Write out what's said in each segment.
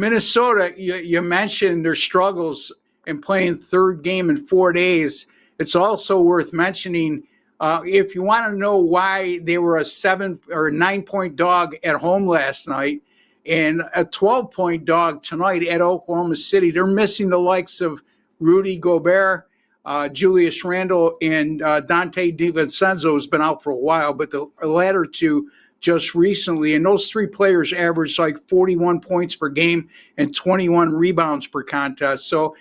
Minnesota, you mentioned their struggles in playing third game in 4 days. It's also worth mentioning if you want to know why they were a 7 or 9 point dog at home last night and a 12-point dog tonight at Oklahoma City. They're missing the likes of Rudy Gobert, Julius Randle, and Dante DiVincenzo has been out for a while, but the latter two just recently. And those three players averaged like 41 points per game and 21 rebounds per contest. So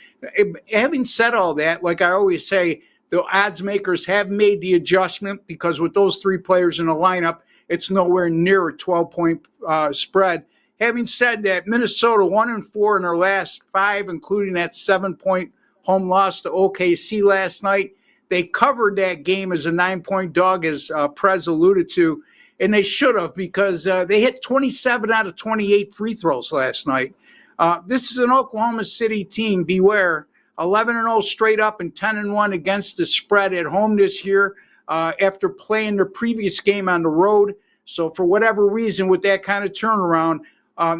having said all that, like I always say, the odds makers have made the adjustment because with those three players in the lineup, it's nowhere near a 12-point spread. Having said that, Minnesota 1-4 in their last 5, including that 7-point home loss to OKC last night. They covered that game as a 9-point dog, as Prez alluded to, and they should have because they hit 27 out of 28 free throws last night. This is an Oklahoma City team, beware, 11-0 straight up and 10-1 against the spread at home this year after playing their previous game on the road. So for whatever reason, with that kind of turnaround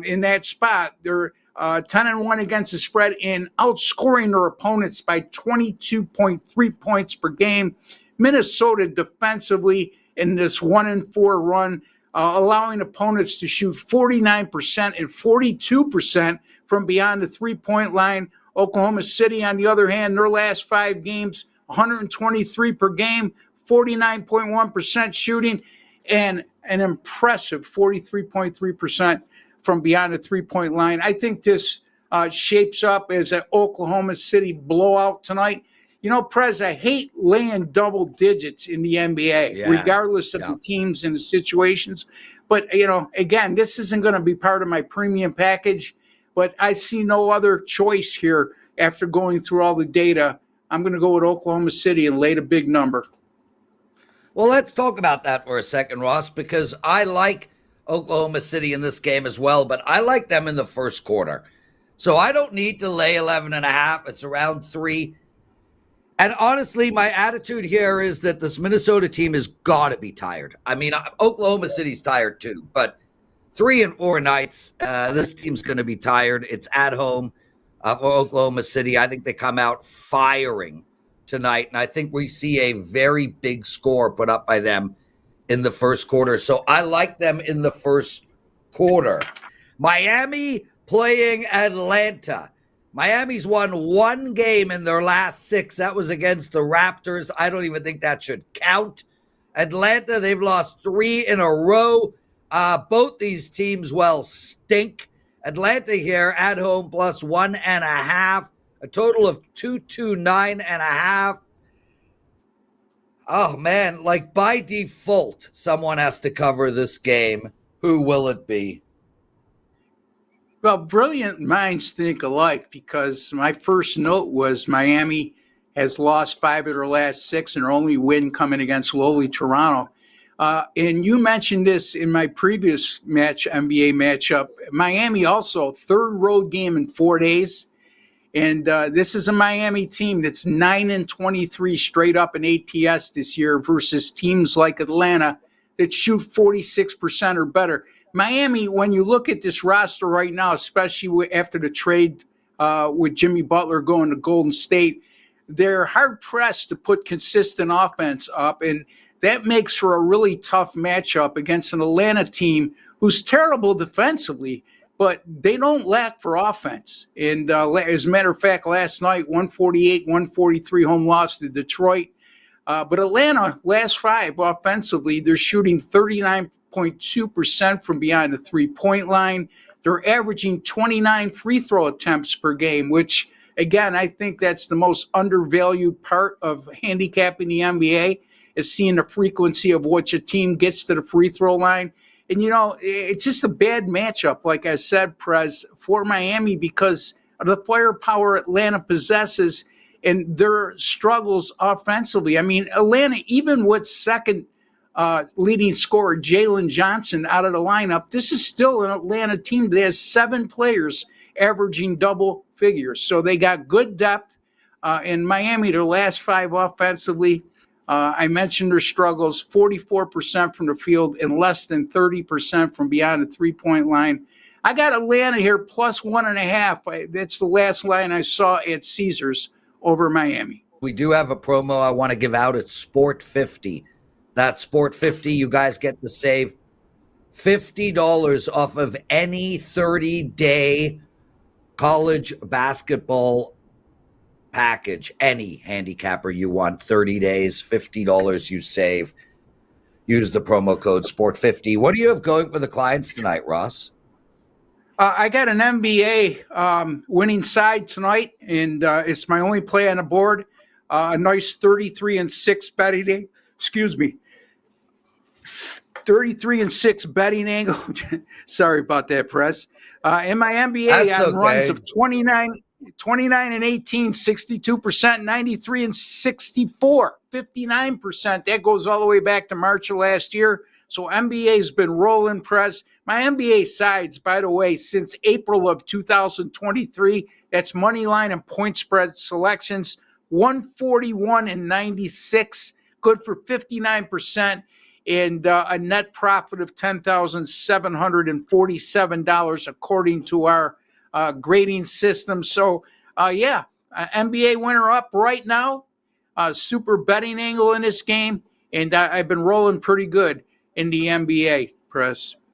in that spot, they're 10-1 against the spread and outscoring their opponents by 22.3 points per game. Minnesota defensively in this 1-4 run, allowing opponents to shoot 49% and 42% from beyond the three-point line. Oklahoma City, on the other hand, their last 5 games, 123 per game, 49.1% shooting, and an impressive 43.3% from beyond the three-point line. I think this shapes up as an Oklahoma City blowout tonight. You know, Prez, I hate laying double digits in the NBA, regardless of the teams and the situations. But, you know, again, this isn't going to be part of my premium package. But I see no other choice here after going through all the data. I'm going to go with Oklahoma City and lay the big number. Well, let's talk about that for a second, Ross, because I like Oklahoma City in this game as well, but I like them in the first quarter. So I don't need to lay 11.5. It's around 3. And honestly, my attitude here is that this Minnesota team has got to be tired. I mean, Oklahoma City's tired too, but 3 and 4 nights, this team's going to be tired. It's at home for Oklahoma City. I think they come out firing tonight, and I think we see a very big score put up by them in the first quarter. So I like them in the first quarter. Miami playing Atlanta. Miami's won 1 game in their last 6. That was against the Raptors. I don't even think that should count. Atlanta, they've lost 3 in a row. Both these teams, stink. Atlanta here at home plus 1.5. A total of 229.5. Oh, man, like by default, someone has to cover this game. Who will it be? Well, brilliant minds think alike because my first note was Miami has lost 5 of their last 6 and their only win coming against lowly Toronto. And you mentioned this in my previous NBA matchup. Miami also, 3rd road game in 4 days. And this is a Miami team that's 9-23 straight up in ATS this year versus teams like Atlanta that shoot 46% or better. Miami, when you look at this roster right now, especially after the trade with Jimmy Butler going to Golden State, they're hard-pressed to put consistent offense up, and that makes for a really tough matchup against an Atlanta team who's terrible defensively, but they don't lack for offense. And as a matter of fact, last night, 148-143 home loss to Detroit. But Atlanta, last 5 offensively, they're shooting 39.2% from behind the three-point line. They're averaging 29 free throw attempts per game, which, again, I think that's the most undervalued part of handicapping the NBA, is seeing the frequency of which a team gets to the free throw line. And, you know, it's just a bad matchup, like I said, Prez, for Miami because of the firepower Atlanta possesses and their struggles offensively. I mean, Atlanta, even with second leading scorer Jalen Johnson out of the lineup, this is still an Atlanta team that has 7 players averaging double figures. So they got good depth. In Miami, their last 5 offensively, I mentioned their struggles, 44% from the field and less than 30% from beyond the three-point line. I got Atlanta here plus 1.5. That's the last line I saw at Caesars over Miami. We do have a promo I want to give out. It's Sport 50. That Sport 50, you guys get to save $50 off of any 30-day college basketball package. Any handicapper you want, 30 days, $50 you save. Use the promo code Sport50. What do you have going for the clients tonight, Ross? I got an NBA winning side tonight, and it's my only play on the board. A nice 33-6 betting day. Excuse me. 33-6 betting angle. Sorry about that, Press. In my NBA, That's on runs okay. of 29-18, 62%, 93-64, 59%. That goes all the way back to March of last year. So NBA's been rolling, Press. My NBA sides, by the way, since April of 2023, that's money line and point spread selections, 141-96, good for 59%. And a net profit of $10,747 according to our grading system. So, NBA winner up right now. Super betting angle in this game, and I've been rolling pretty good in the NBA, Press.